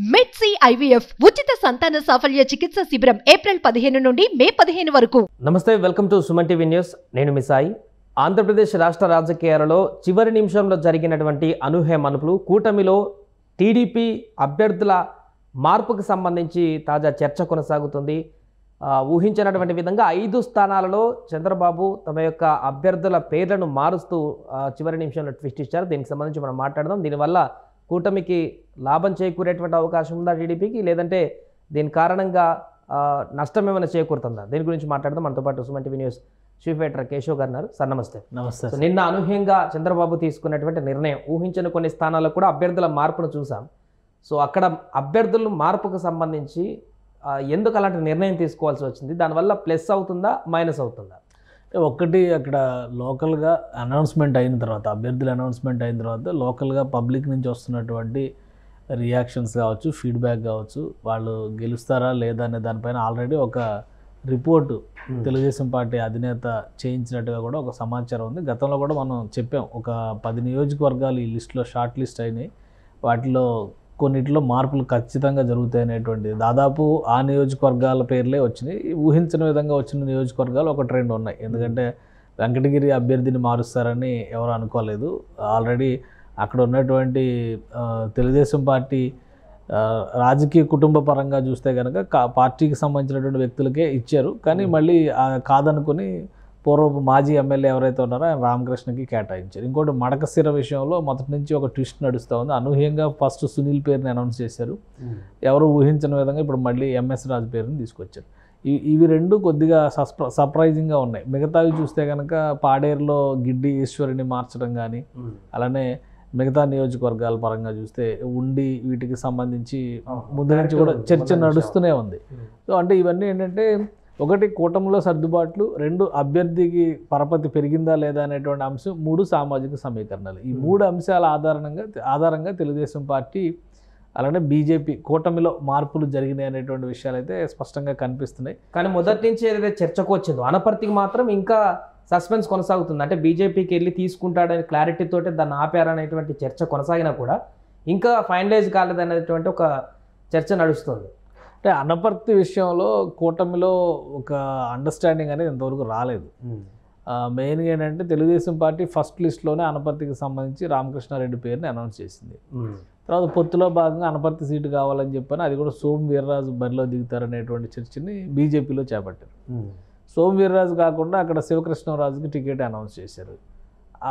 మెడ్సీ IVF ఉచిత సంతాన సాఫల్య చికిత్స శిబిరం ఏప్రిల్ 15 నుండి మే 15 వరకు. నమస్తే, welcome to Suman TV news. నేను మీ సాయి. ఆంధ్రప్రదేశ్ రాష్ట్ర రాజకీయాలలో చివరి నిమిషంలో జరిగినటువంటి అనూహ్య మలుపులు, కూటమిలో టీడీపీ అభ్యర్థుల మార్పుకు సంబంధించి తాజా చర్చ కొనసాగుతుంది. ఊహించినటువంటి విధంగా 5 స్థానాలలో చంద్రబాబు తమ యొక్క అభ్యర్థుల పేర్లను మారుస్తూ చివరి నిమిషంలో ట్విస్ట్ ఇచ్చారు. దీనికి సంబంధించి మనం మాట్లాడదాం. దీనివల్ల కూటమికి లాభం చేకూరేటువంటి అవకాశం ఉందా టీడీపీకి, లేదంటే దీని కారణంగా నష్టం ఏమైనా చేకూరుతుందా? దీని గురించి మాట్లాడదాం. మనతో పాటు Suman TV news chief editor Keshav గారు ఉన్నారు. సార్ నమస్తే. నమస్తే. నిన్న అనూహ్యంగా చంద్రబాబు తీసుకున్నటువంటి నిర్ణయం, ఊహించిన కొన్ని స్థానాల్లో కూడా అభ్యర్థుల మార్పును చూసాం. సో అక్కడ అభ్యర్థుల మార్పుకు సంబంధించి ఎందుకు అలాంటి నిర్ణయం తీసుకోవాల్సి వచ్చింది? దానివల్ల ప్లస్ అవుతుందా, మైనస్ అవుతుందా? ఒకటి, అక్కడ లోకల్గా అనౌన్స్మెంట్ అయిన తర్వాత, అభ్యర్థుల అనౌన్స్మెంట్ అయిన తర్వాత లోకల్గా పబ్లిక్ నుంచి వస్తున్నటువంటి రియాక్షన్స్ కావచ్చు, ఫీడ్బ్యాక్ కావచ్చు, వాళ్ళు గెలుస్తారా లేదా అనే దానిపైన ఆల్రెడీ ఒక రిపోర్టు తెలుగుదేశం పార్టీ అధినేత చేయించినట్టుగా కూడా ఒక సమాచారం ఉంది. గతంలో కూడా మనం చెప్పాం, ఒక 10 నియోజకవర్గాలు ఈ లిస్టులో షార్ట్ లిస్ట్ అయినాయి. వాటిలో కొన్నిట్లో మార్పులు ఖచ్చితంగా జరుగుతాయి అనేటువంటిది. దాదాపు ఆ నియోజకవర్గాల పేర్లే వచ్చినాయి. ఊహించిన విధంగా వచ్చిన నియోజకవర్గాలు 1-2 ఉన్నాయి. ఎందుకంటే వెంకటగిరి అభ్యర్థిని మారుస్తారని ఎవరు అనుకోలేదు. ఆల్రెడీ అక్కడ ఉన్నటువంటి తెలుగుదేశం పార్టీ రాజకీయ కుటుంబ పరంగా చూస్తే కనుక పార్టీకి సంబంధించినటువంటి వ్యక్తులకే ఇచ్చారు. కానీ మళ్ళీ కాదనుకుని పూర్వపు మాజీ ఎమ్మెల్యే ఎవరైతే ఉన్నారో ఆయన రామకృష్ణకి కేటాయించారు. ఇంకోటి మడకశిర విషయంలో మొదటి నుంచి ఒక ట్విస్ట్ నడుస్తూ ఉంది. అనూహ్యంగా ఫస్ట్ సునీల్ పేరుని అనౌన్స్ చేశారు. ఎవరు ఊహించిన విధంగా ఇప్పుడు మళ్ళీ ఎంఎస్ రాజు పేరుని తీసుకొచ్చారు. ఇవి రెండు కొద్దిగా సర్ప్రైజింగ్గా ఉన్నాయి. మిగతావి చూస్తే కనుక పాడేరులో గిడ్డి ఈశ్వరిని మార్చడం కానీ, అలానే మిగతా నియోజకవర్గాల పరంగా చూస్తే ఉండి వీటికి సంబంధించి ముందు నుంచి కూడా చర్చ నడుస్తూనే ఉంది. సో అంటే ఇవన్నీ ఏంటంటే, ఒకటి కూటమిలో సర్దుబాట్లు, 2 అభ్యర్థికి పరపతి పెరిగిందా లేదా అనేటువంటి అంశం, 3 సామాజిక సమీకరణాలు. ఈ 3 అంశాల ఆధారంగా తెలుగుదేశం పార్టీ అలానే బీజేపీ కూటమిలో మార్పులు జరిగినాయి అనేటువంటి విషయాలు అయితే స్పష్టంగా కనిపిస్తున్నాయి. కానీ మొదటి నుంచి ఏదైతే చర్చకు వచ్చిందో అనపర్తికి మాత్రం ఇంకా సస్పెన్స్ కొనసాగుతుంది. అంటే బీజేపీకి వెళ్ళి తీసుకుంటాడని క్లారిటీతోటి దాన్ని ఆపారనేటువంటి చర్చ కొనసాగినా కూడా ఇంకా ఫైనలైజ్ కాలేదనేటువంటి ఒక చర్చ నడుస్తుంది. అంటే అనపర్తి విషయంలో కూటమిలో ఒక అండర్స్టాండింగ్ అనేది ఇంతవరకు రాలేదు. మెయిన్గా ఏంటంటే తెలుగుదేశం పార్టీ ఫస్ట్ లిస్ట్లోనే అనపర్తికి సంబంధించి రామకృష్ణారెడ్డి పేరుని అనౌన్స్ చేసింది. తర్వాత పొత్తులో భాగంగా అనపర్తి సీటు కావాలని చెప్పని అది కూడా సోము వీర్రాజు బరిలో దిగుతారనేటువంటి చర్చని బీజేపీలో చేపట్టారు. సోము వీర్రాజు కాకుండా అక్కడ శివకృష్ణరాజుకి టికెట్ అనౌన్స్ చేశారు.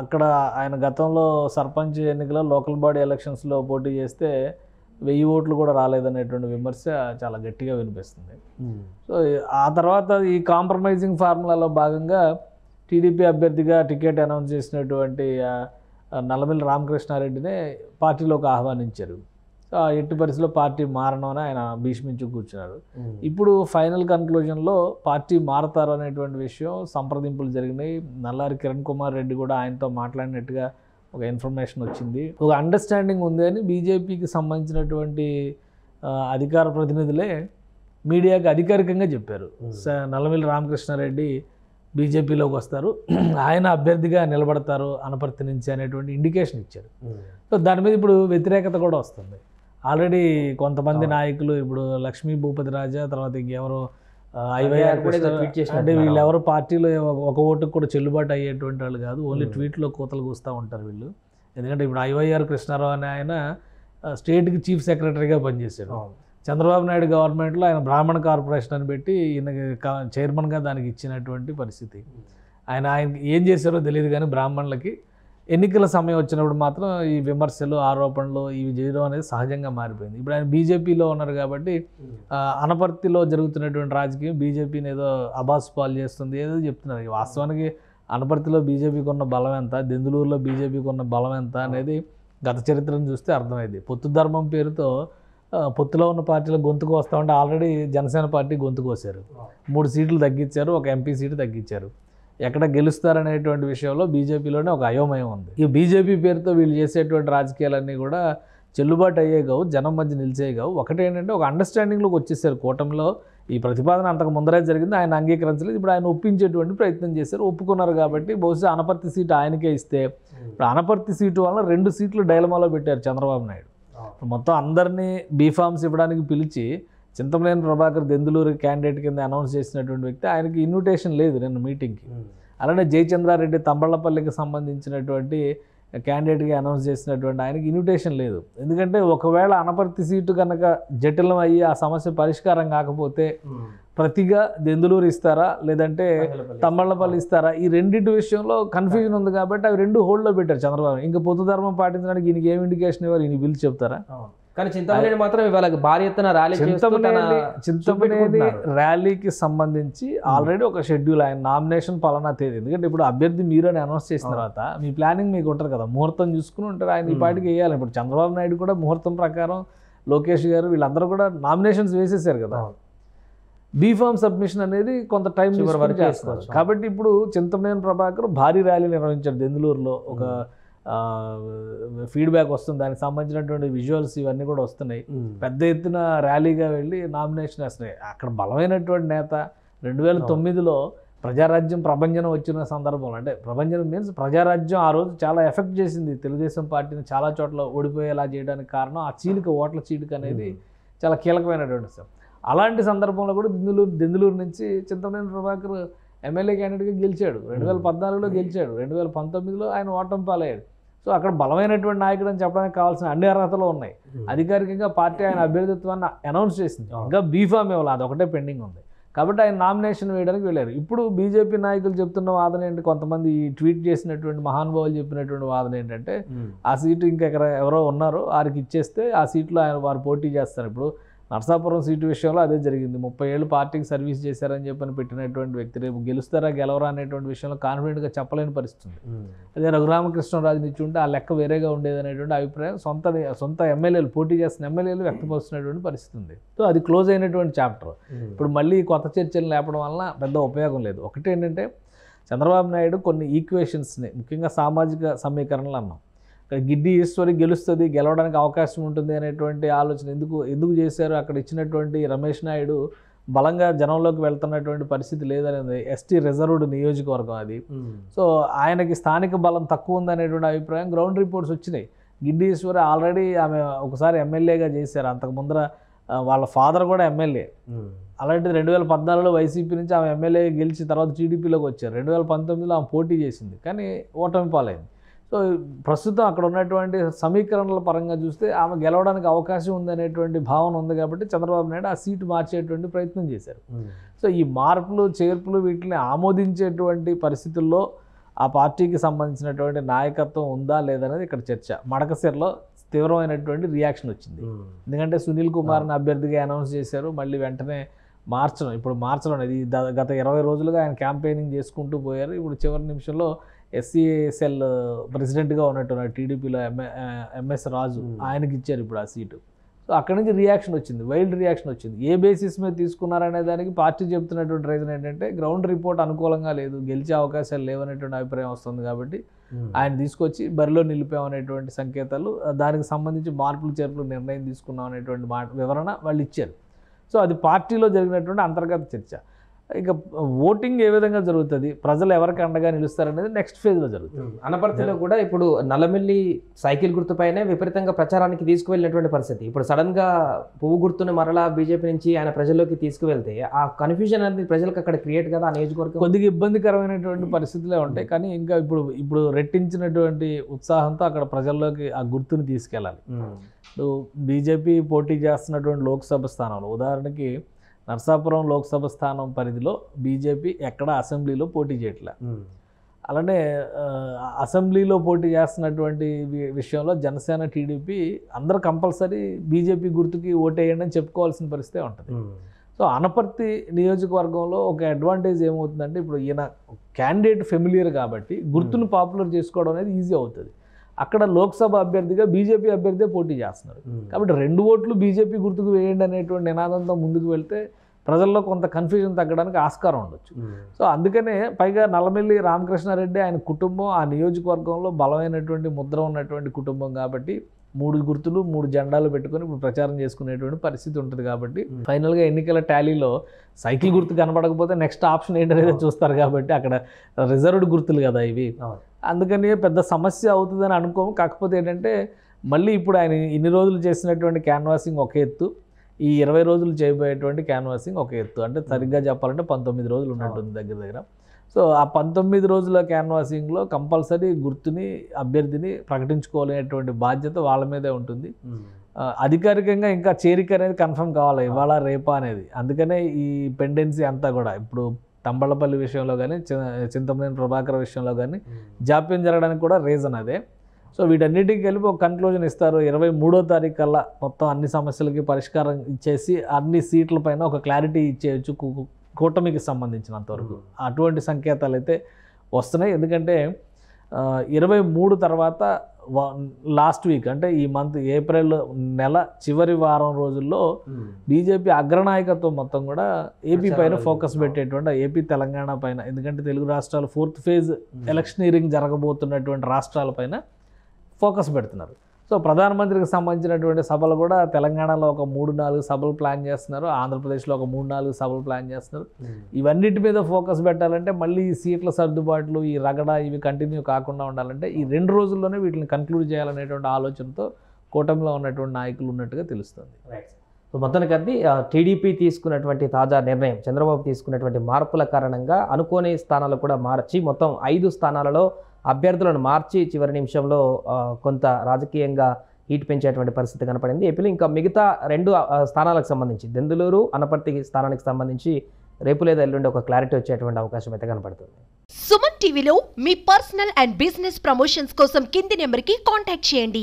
అక్కడ ఆయన గతంలో సర్పంచ్ ఎన్నికలో లోకల్ బాడీ ఎలక్షన్స్లో పోటీ చేస్తే 1000 ఓట్లు కూడా రాలేదనేటువంటి విమర్శ చాలా గట్టిగా వినిపిస్తుంది. సో ఆ తర్వాత ఈ కాంప్రమైజింగ్ ఫార్ములాలో భాగంగా టీడీపీ అభ్యర్థిగా టికెట్ అనౌన్స్ చేసినటువంటి నల్లమిల్లి రామకృష్ణారెడ్డినే పార్టీలోకి ఆహ్వానించారు. ఎట్టి పరిస్థితుల్లో పార్టీ మారనని ఆయన భీష్మించి కూర్చున్నారు. ఇప్పుడు ఫైనల్ కన్క్లూజన్లో పార్టీ మారతారు అనేటువంటి విషయం సంప్రదింపులు జరిగినాయి. నల్లారి కిరణ్ కుమార్ రెడ్డి కూడా ఆయనతో మాట్లాడినట్టుగా ఒక ఇన్ఫర్మేషన్ వచ్చింది. ఒక అండర్స్టాండింగ్ ఉంది అని బీజేపీకి సంబంధించినటువంటి అధికార ప్రతినిధులే మీడియాకి అధికారికంగా చెప్పారు. నల్లమిల్లి రామకృష్ణారెడ్డి బీజేపీలోకి వస్తారు, ఆయన అభ్యర్థిగా నిలబడతారు అనపర్తి నుంచి అనేటువంటి ఇండికేషన్ ఇచ్చారు. సో దాని మీద ఇప్పుడు వ్యతిరేకత కూడా వస్తుంది. ఆల్రెడీ కొంతమంది నాయకులు, ఇప్పుడు లక్ష్మీ భూపతి రాజా, తర్వాత ఇంకెవరో ఐవైఆర్ అంటే వీళ్ళెవరో పార్టీలో ఒక ఓటుకు కూడా చెల్లుబాటు అయ్యేటువంటి వాళ్ళు కాదు. ఓన్లీ ట్వీట్లో కోతలు కూస్తూ ఉంటారు వీళ్ళు. ఎందుకంటే ఇప్పుడు ఐవైఆర్ కృష్ణారావు అనే ఆయన స్టేట్కి చీఫ్ సెక్రటరీగా పనిచేశాడు. చంద్రబాబు నాయుడు గవర్నమెంట్లో ఆయన బ్రాహ్మణ కార్పొరేషన్ అని పెట్టి ఈయనకి చైర్మన్గా దానికి ఇచ్చినటువంటి పరిస్థితి. ఆయన ఏం చేశారో తెలియదు, కానీ బ్రాహ్మణులకి ఎన్నికల సమయం వచ్చినప్పుడు మాత్రం ఈ విమర్శలు, ఆరోపణలు ఇవి చేయడం అనేది సహజంగా మారిపోయింది. ఇప్పుడు ఆయన బీజేపీలో ఉన్నారు కాబట్టి అనపర్తిలో జరుగుతున్నటువంటి రాజకీయం బీజేపీని ఏదో అబాస్ పాలు చేస్తుంది ఏదో చెప్తున్నారు. వాస్తవానికి అనపర్తిలో బీజేపీకి ఉన్న బలం ఎంత, దెందులూరులో బీజేపీకి ఉన్న బలం ఎంత అనేది గత చరిత్రను చూస్తే అర్థమైంది. పొత్తు ధర్మం పేరుతో పొత్తులో ఉన్న పార్టీలో గొంతుకు వస్తూ ఉంటే ఆల్రెడీ జనసేన పార్టీ గొంతుకు వస్తారు. 3 సీట్లు తగ్గించారు, ఒక ఎంపీ సీటు తగ్గించారు. ఎక్కడ గెలుస్తారనేటువంటి విషయంలో బీజేపీలోనే ఒక అయోమయం ఉంది. ఈ బీజేపీ పేరుతో వీళ్ళు చేసేటువంటి రాజకీయాలన్నీ కూడా చెల్లుబాటు అయ్యే కావు, జనం మధ్య నిలిచే కావు. ఒకటేంటంటే ఒక అండర్స్టాండింగ్లోకి వచ్చేసారు. కూటమిలో ఈ ప్రతిపాదన అంతకు ముందరే జరిగింది, ఆయన అంగీకరించలేదు. ఇప్పుడు ఆయన ఒప్పించేటువంటి ప్రయత్నం చేశారు, ఒప్పుకున్నారు. కాబట్టి బహుశా అనపర్తి సీటు ఆయనకే ఇస్తే, ఇప్పుడు అనపర్తి సీటు వల్ల 2 సీట్లు డైలమాలో పెట్టారు చంద్రబాబు నాయుడు. మొత్తం అందరినీ బీఫామ్స్ ఇవ్వడానికి పిలిచి చింతమనేని ప్రభాకర్ దెందులూరు క్యాండిడేట్ కింద అనౌన్స్ చేసినటువంటి వ్యక్తి, ఆయనకి ఇన్విటేషన్ లేదు నిన్న మీటింగ్కి. అలానే జయచంద్రారెడ్డి తంబళ్లపల్లికి సంబంధించినటువంటి క్యాండిడేట్గా అనౌన్స్ చేసినటువంటి ఆయనకి ఇన్విటేషన్ లేదు. ఎందుకంటే ఒకవేళ అనపర్తి సీటు కనుక జటిలం అయ్యి ఆ సమస్య పరిష్కారం కాకపోతే ప్రతిగా దెందులూరు ఇస్తారా లేదంటే తంబళ్లపల్లి ఇస్తారా, ఈ రెండింటి విషయంలో కన్ఫ్యూజన్ ఉంది కాబట్టి అవి రెండు హోల్డ్లో పెట్టారు చంద్రబాబు. ఇంకా పొత్తు ధర్మం పాటించడానికి ఈయనకి ఏం ఇండికేషన్ ఇవ్వాలి, ఈయన పిలిచి చెప్తారా? కానీ చింతమనేని మాత్రం ఇవాళ భారీ ఎత్తున ర్యాలీ చింతమనేని ర్యాలీకి సంబంధించి ఆల్రెడీ ఒక షెడ్యూల్, ఆయన నామినేషన్ పలానా తేదీ. ఎందుకంటే ఇప్పుడు అభ్యర్థి మీరు అని అనౌన్స్ చేసిన తర్వాత మీ ప్లానింగ్ మీకు ఉంటుంది కదా, ముహూర్తం చూసుకుని ఉంటారు. ఆయన ఈ పాటికి వేయాలి. ఇప్పుడు చంద్రబాబు నాయుడు కూడా ముహూర్తం ప్రకారం, లోకేష్ గారు వీళ్ళందరూ కూడా నామినేషన్స్ వేసేసారు కదా. బీఫామ్ సబ్మిషన్ అనేది కొంత టైం వరకు చేసుకోవచ్చు. కాబట్టి ఇప్పుడు చింతమనేని ప్రభాకర్ భారీ ర్యాలీ నిర్వహించారు దెందులూరులో. ఒక ఫీడ్బ్యాక్ వస్తుంది, దానికి సంబంధించినటువంటి విజువల్స్ ఇవన్నీ కూడా వస్తున్నాయి. పెద్ద ఎత్తున ర్యాలీగా వెళ్ళి నామినేషన్ వేస్తున్నాయి. అక్కడ బలమైనటువంటి నేత 2009లో ప్రజారాజ్యం ప్రభంజనం వచ్చిన సందర్భంలో, అంటే ప్రభంజనం మీన్స్ ప్రజారాజ్యం ఆ రోజు చాలా ఎఫెక్ట్ చేసింది తెలుగుదేశం పార్టీని, చాలా చోట్ల ఓడిపోయేలా చేయడానికి కారణం ఆ చీలిక, ఓట్ల చీలిక అనేది చాలా కీలకమైనటువంటి విషయం. అలాంటి సందర్భంలో కూడా దెందులూరు నుంచి చింతమనేని ప్రభాకర్ ఎమ్మెల్యే క్యాండిడేట్గా గెలిచాడు. 2014లో గెలిచాడు. 2019లో ఆయన ఓటమి పాలయ్యాడు. సో అక్కడ బలమైనటువంటి నాయకుడు అని చెప్పడానికి కావాల్సిన అన్ని అర్హతలు ఉన్నాయి. అధికారికంగా పార్టీ ఆయన అభ్యర్థిత్వాన్ని అనౌన్స్ చేసింది. ఇంకా బీఫామ్ ఇవ్వాలి, అదొకటే పెండింగ్ ఉంది. కాబట్టి ఆయన నామినేషన్ వేయడానికి వెళ్ళారు. ఇప్పుడు బీజేపీ నాయకులు చెప్తున్న వాదన ఏంటి, కొంతమంది ట్వీట్ చేసినటువంటి మహానుభావులు చెప్పినటువంటి వాదన ఏంటంటే ఆ సీటు ఇంకా ఎవరో ఉన్నారు, వారికి ఇచ్చేస్తే ఆ సీట్లో వారు పోటీ చేస్తారు. ఇప్పుడు నరసాపురం సీటు విషయంలో అదే జరిగింది. 30 ఏళ్ళు పార్టీకి సర్వీస్ చేశారని చెప్పని పెట్టినటువంటి వ్యక్తి రేపు గెలుస్తారా గెలవరా అనేటువంటి విషయంలో కాన్ఫిడెంట్గా చెప్పలేని పరిస్థితి. అదే రఘురామకృష్ణరాజుని ఇచ్చి ఉంటే ఆ లెక్క వేరేగా ఉండేది అనేటువంటి అభిప్రాయం సొంత ఎమ్మెల్యేలు, పోటీ చేస్తున్న ఎమ్మెల్యేలు వ్యక్తపరుస్తున్నటువంటి పరిస్థితి ఉంది. సో అది క్లోజ్ అయినటువంటి చాప్టర్. ఇప్పుడు మళ్ళీ కొత్త చర్చలు లేపడం వలన పెద్ద ఉపయోగం లేదు. ఒకటి ఏంటంటే చంద్రబాబు నాయుడు కొన్ని ఈక్వేషన్స్ని, ముఖ్యంగా సామాజిక సమీకరణలు అన్నాం, గిడ్డి ఈశ్వరి గెలుస్తుంది, గెలవడానికి అవకాశం ఉంటుంది అనేటువంటి ఆలోచన ఎందుకు చేశారు? అక్కడ ఇచ్చినటువంటి రమేష్ నాయుడు బలంగా జనంలోకి వెళ్తున్నటువంటి పరిస్థితి లేదనేది ఎస్టీ రిజర్వ్డ్ నియోజకవర్గం అది. సో ఆయనకి స్థానిక బలం తక్కువ ఉందనేటువంటి అభిప్రాయం గ్రౌండ్ రిపోర్ట్స్ వచ్చినాయి. గిడ్డి ఈశ్వరి ఆల్రెడీ ఆమె ఒకసారి ఎమ్మెల్యేగా చేశారు, అంతకు ముందర వాళ్ళ ఫాదర్ కూడా ఎమ్మెల్యే. అలాంటిది 2014లో వైసీపీ నుంచి ఆమె ఎమ్మెల్యే గెలిచి తర్వాత టీడీపీలోకి వచ్చారు. 2019లో ఆమె పోటీ చేసింది, కానీ ఓటమి పాలైంది. సో ప్రస్తుతం అక్కడ ఉన్నటువంటి సమీకరణల పరంగా చూస్తే ఆమె గెలవడానికి అవకాశం ఉందనేటువంటి భావన ఉంది. కాబట్టి చంద్రబాబు నాయుడు ఆ సీటు మార్చేటువంటి ప్రయత్నం చేశారు. సో ఈ మార్పులు చేర్పులు వీటిని ఆమోదించేటువంటి పరిస్థితుల్లో ఆ పార్టీకి సంబంధించినటువంటి నాయకత్వం ఉందా లేదనేది ఇక్కడ చర్చ. మడకసిరలో తీవ్రమైనటువంటి రియాక్షన్ వచ్చింది. ఎందుకంటే సునీల్ కుమార్ని అభ్యర్థిగా అనౌన్స్ చేశారు, మళ్ళీ వెంటనే ఇప్పుడు మార్చడం అనేది గత 20 రోజులుగా ఆయన క్యాంపెయినింగ్ చేసుకుంటూ పోయారు. ఇప్పుడు చివరి నిమిషంలో ఎస్సీ సెల్ ప్రెసిడెంట్గా ఉన్నట్టున్నారు టీడీపీలో ఎంఎస్ రాజు, ఆయనకి ఇచ్చారు ఇప్పుడు ఆ సీటు. సో అక్కడి నుంచి రియాక్షన్ వచ్చింది, వైల్డ్ రియాక్షన్ వచ్చింది. ఏ బేసిస్ మీద తీసుకున్నారనే దానికి పార్టీ చెప్తున్నటువంటి రీజన్ ఏంటంటే గ్రౌండ్ రిపోర్ట్ అనుకూలంగా లేదు, గెలిచే అవకాశాలు లేవనేటువంటి అభిప్రాయం వస్తుంది. కాబట్టి ఆయన తీసుకొచ్చి బరిలో నిలిపామనేటువంటి సంకేతాలు, దానికి సంబంధించి మార్పులు చేర్పులు నిర్ణయం తీసుకున్నాం అనేటువంటి వివరణ వాళ్ళు ఇచ్చారు. సో అది పార్టీలో జరిగినటువంటి అంతర్గత చర్చ. ఇక ఓటింగ్ ఏ విధంగా జరుగుతుంది, ప్రజలు ఎవరికి అండగా నిలుస్తారనేది నెక్స్ట్ ఫేజ్లో జరుగుతుంది. అనపర్తిలో కూడా ఇప్పుడు నల్లమిల్లి సైకిల్ గుర్తుపైనే విపరీతంగా ప్రచారానికి తీసుకువెళ్ళినటువంటి పరిస్థితి. ఇప్పుడు సడన్గా పువ్వు గుర్తుని మరలా బీజేపీ నుంచి ఆయన ప్రజల్లోకి తీసుకువెళ్తే ఆ కన్ఫ్యూజన్ అనేది ప్రజలకు అక్కడ క్రియేట్ కదా, ఆ నియోజకవర్గం కొద్దిగా ఇబ్బందికరమైనటువంటి పరిస్థితులే ఉంటాయి. కానీ ఇంకా ఇప్పుడు రెట్టించినటువంటి ఉత్సాహంతో అక్కడ ప్రజల్లోకి ఆ గుర్తుని తీసుకెళ్ళాలి. బీజేపీ పోటీ చేస్తున్నటువంటి లోక్సభ స్థానంలో ఉదాహరణకి నరసాపురం లోక్సభ స్థానం పరిధిలో బీజేపీ ఎక్కడ అసెంబ్లీలో పోటీ చేయట్లే. అలానే అసెంబ్లీలో పోటీ చేస్తున్నటువంటి విషయంలో జనసేన టీడీపీ అందరూ కంపల్సరీ బీజేపీ గుర్తుకి ఓటేయండి అని చెప్పుకోవాల్సిన పరిస్థితే ఉంటుంది. సో అనపర్తి నియోజకవర్గంలో ఒక అడ్వాంటేజ్ ఏమవుతుందంటే ఇప్పుడు ఈయన క్యాండిడేట్ ఫెమిలియర్ కాబట్టి గుర్తును పాపులర్ చేసుకోవడం అనేది ఈజీ అవుతుంది. అక్కడ లోక్సభ అభ్యర్థిగా బీజేపీ అభ్యర్థే పోటీ చేస్తున్నారు కాబట్టి 2 ఓట్లు బీజేపీ గుర్తుకు వేయండి అనేటువంటి నినాదంతో ముందుకు వెళ్తే ప్రజల్లో కొంత కన్ఫ్యూజన్ తగ్గడానికి ఆస్కారం ఉండొచ్చు. సో అందుకనే పైగా నల్లమిల్లి రామకృష్ణారెడ్డి ఆయన కుటుంబం ఆ నియోజకవర్గంలో బలమైనటువంటి ముద్ర ఉన్నటువంటి కుటుంబం కాబట్టి 3 గుర్తులు 3 జెండాలు పెట్టుకొని ఇప్పుడు ప్రచారం చేసుకునేటువంటి పరిస్థితి ఉంటుంది. కాబట్టి ఫైనల్గా ఎన్నికల టాలీలో సైకిల్ గుర్తు కనపడకపోతే నెక్స్ట్ ఆప్షన్ ఏంటనేది చూస్తారు. కాబట్టి అక్కడ రిజర్వ్డ్ గుర్తులు కదా ఇవి, అందుకని పెద్ద సమస్య అవుతుందని అనుకోము. కాకపోతే ఏంటంటే మళ్ళీ ఇప్పుడు ఆయన ఇన్ని రోజులు చేసినటువంటి క్యాన్వాసింగ్ ఒక ఎత్తు, ఈ 20 రోజులు చేయబోయేటువంటి క్యాన్వాసింగ్ ఒక ఎత్తు. అంటే సరిగ్గా చెప్పాలంటే 19 రోజులు ఉన్నట్టుంది దగ్గర. సో ఆ 19 రోజుల క్యాన్వాసింగ్లో కంపల్సరీ గుర్తుని, అభ్యర్థిని ప్రకటించుకోలేనటువంటి బాధ్యత వాళ్ళ మీదే ఉంటుంది. అధికారికంగా ఇంకా చేరిక అనేది కన్ఫర్మ్ కావాలి, ఇవాళ రేపా అనేది. అందుకనే ఈ పెండెన్సీ అంతా కూడా ఇప్పుడు తంబళ్ళపల్లి విషయంలో కానీ, చింతమనేని ప్రభాకర్ విషయంలో కానీ జాప్యం జరగడానికి కూడా రీజన్ అదే. సో వీటన్నిటికి కలిపి ఒక కన్క్లూజన్ ఇస్తారు. 23వ తారీఖు కల్లా మొత్తం అన్ని సమస్యలకి పరిష్కారం ఇచ్చేసి అన్ని సీట్ల పైన ఒక క్లారిటీ ఇచ్చేయచ్చు కూటమికి సంబంధించినంతవరకు. అటువంటి సంకేతాలు అయితే వస్తున్నాయి. ఎందుకంటే 23 తర్వాత లాస్ట్ వీక్ అంటే ఈ మంత్ ఏప్రిల్ నెల చివరి వారం రోజుల్లో బీజేపీ అగ్రనాయకత్వం మొత్తం కూడా ఏపీ పైన ఫోకస్ పెట్టేటువంటి, ఏపీ తెలంగాణ పైన, ఎందుకంటే తెలుగు రాష్ట్రాలు 4th ఫేజ్ ఎలక్షనీరింగ్ జరగబోతున్నటువంటి రాష్ట్రాల పైన ఫోకస్ పెడుతున్నారు. సో ప్రధానమంత్రికి సంబంధించినటువంటి సభలు కూడా తెలంగాణలో ఒక 3-4 సభలు ప్లాన్ చేస్తున్నారు, ఆంధ్రప్రదేశ్లో ఒక 3-4 సభలు ప్లాన్ చేస్తున్నారు. ఇవన్నిటి మీద ఫోకస్ పెట్టాలంటే మళ్ళీ ఈ సీట్ల సర్దుబాట్లు, ఈ రగడ ఇవి కంటిన్యూ కాకుండా ఉండాలంటే ఈ 2 రోజుల్లోనే వీటిని కన్క్లూడ్ చేయాలనేటువంటి ఆలోచనతో కూటమిలో ఉన్నటువంటి నాయకులు ఉన్నట్టుగా తెలుస్తుంది. సో మొత్తానికి అది టీడీపీ తీసుకున్నటువంటి తాజా నిర్ణయం, చంద్రబాబు తీసుకున్నటువంటి మార్పుల కారణంగా అనుకోని స్థానాలు కూడా మార్చి మొత్తం 5 స్థానాలలో అభ్యర్థులను మార్చి చివరి నిమిషంలో కొంత రాజకీయంగా హీట్ పెంచేటువంటి పరిస్థితి కనపడింది ఏపీలో. ఇంకా మిగతా 2 స్థానాలకు సంబంధించి దెందులూరు, అనపర్తి స్థానానికి సంబంధించి రేపు లేదా ఎల్లుండి ఒక క్లారిటీ వచ్చేటువంటి అవకాశం అయితే కనపడుతుంది. సుమన్ టీవీలో మీ పర్సనల్ అండ్ బిజినెస్ ప్రమోషన్స్ కోసం కింది నెంబర్కి కాంటాక్ట్ చేయండి.